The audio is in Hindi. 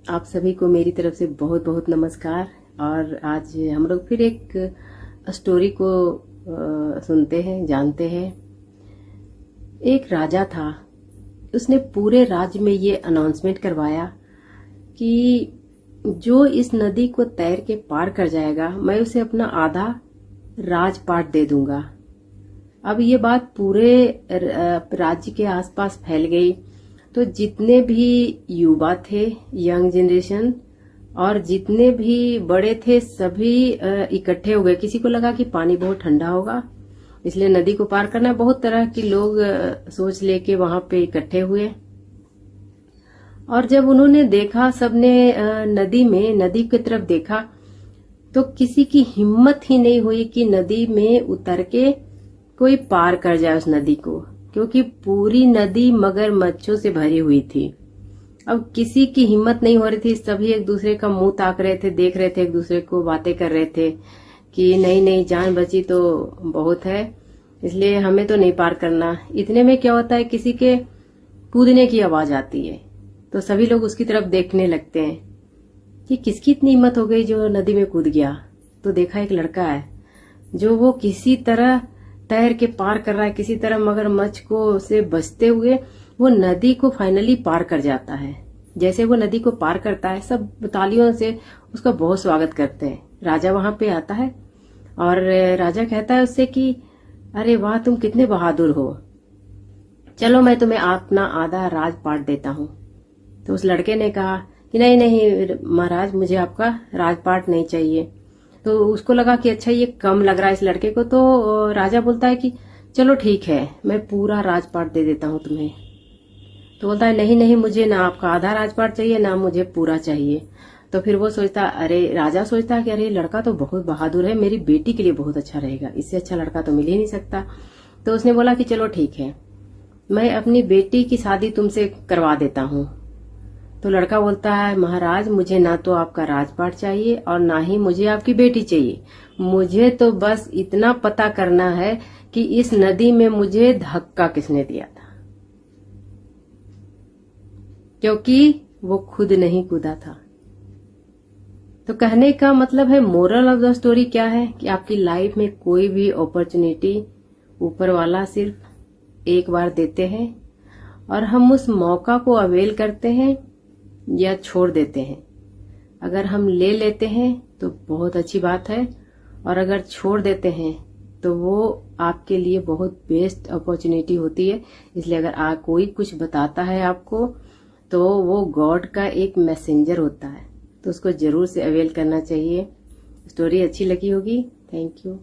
आप सभी को मेरी तरफ से बहुत बहुत नमस्कार। और आज हम लोग फिर एक स्टोरी को सुनते हैं, जानते हैं। एक राजा था, उसने पूरे राज्य में ये अनाउंसमेंट करवाया कि जो इस नदी को तैर के पार कर जाएगा, मैं उसे अपना आधा राजपाट दे दूंगा। अब ये बात पूरे राज्य के आसपास फैल गई, तो जितने भी युवा थे, यंग जनरेशन, और जितने भी बड़े थे, सभी इकट्ठे हो गए। किसी को लगा कि पानी बहुत ठंडा होगा, इसलिए नदी को पार करना। बहुत तरह के लोग सोच लेके वहां पे इकट्ठे हुए। और जब उन्होंने देखा, सबने नदी की तरफ देखा, तो किसी की हिम्मत ही नहीं हुई कि नदी में उतर के कोई पार कर जाए उस नदी को, क्योंकि पूरी नदी मगरमच्छों से भरी हुई थी। अब किसी की हिम्मत नहीं हो रही थी। सभी एक दूसरे का मुंह ताक रहे थे, देख रहे थे, एक दूसरे को बातें कर रहे थे कि नहीं नहीं, जान बची तो बहुत है, इसलिए हमें तो नहीं पार करना। इतने में क्या होता है, किसी के कूदने की आवाज आती है, तो सभी लोग उसकी तरफ देखने लगते हैं कि किसकी इतनी हिम्मत हो गई जो नदी में कूद गया। तो देखा एक लड़का है जो वो किसी तरह तैर के पार कर रहा है, किसी तरह मगरमच्छ को से बचते हुए वो नदी को फाइनली पार कर जाता है। जैसे वो नदी को पार करता है, सब तालियों से उसका बहुत स्वागत करते हैं। राजा वहां पे आता है और राजा कहता है उससे कि अरे वाह, तुम कितने बहादुर हो, चलो मैं तुम्हें अपना आधा राजपाट देता हूँ। तो उस लड़के ने कहा कि नहीं नहीं महाराज, मुझे आपका राजपाट नहीं चाहिए। तो उसको लगा कि अच्छा, ये कम लग रहा है इस लड़के को। तो राजा बोलता है कि चलो ठीक है, मैं पूरा राजपाट दे देता हूँ तुम्हें। तो बोलता है नहीं नहीं, मुझे ना आपका आधा राजपाट चाहिए, ना मुझे पूरा चाहिए। तो फिर वो सोचता, अरे राजा सोचता है कि अरे लड़का तो बहुत बहादुर है, मेरी बेटी के लिए बहुत अच्छा रहेगा, इससे अच्छा लड़का तो मिल ही नहीं सकता। तो उसने बोला कि चलो ठीक है, मैं अपनी बेटी की शादी तुमसे करवा देता हूँ। तो लड़का बोलता है महाराज, मुझे ना तो आपका राजपाट चाहिए और ना ही मुझे आपकी बेटी चाहिए, मुझे तो बस इतना पता करना है कि इस नदी में मुझे धक्का किसने दिया था, क्योंकि वो खुद नहीं कूदा था। तो कहने का मतलब है, मोरल ऑफ द स्टोरी क्या है कि आपकी लाइफ में कोई भी अपॉर्चुनिटी ऊपर वाला सिर्फ एक बार देते हैं, और हम उस मौका को अवेल करते हैं या छोड़ देते हैं। अगर हम ले लेते हैं तो बहुत अच्छी बात है, और अगर छोड़ देते हैं तो वो आपके लिए बहुत बेस्ट अपॉर्चुनिटी होती है। इसलिए अगर कोई कुछ बताता है आपको, तो वो गॉड का एक मैसेंजर होता है, तो उसको जरूर से अवेल करना चाहिए। स्टोरी अच्छी लगी होगी। Thank you.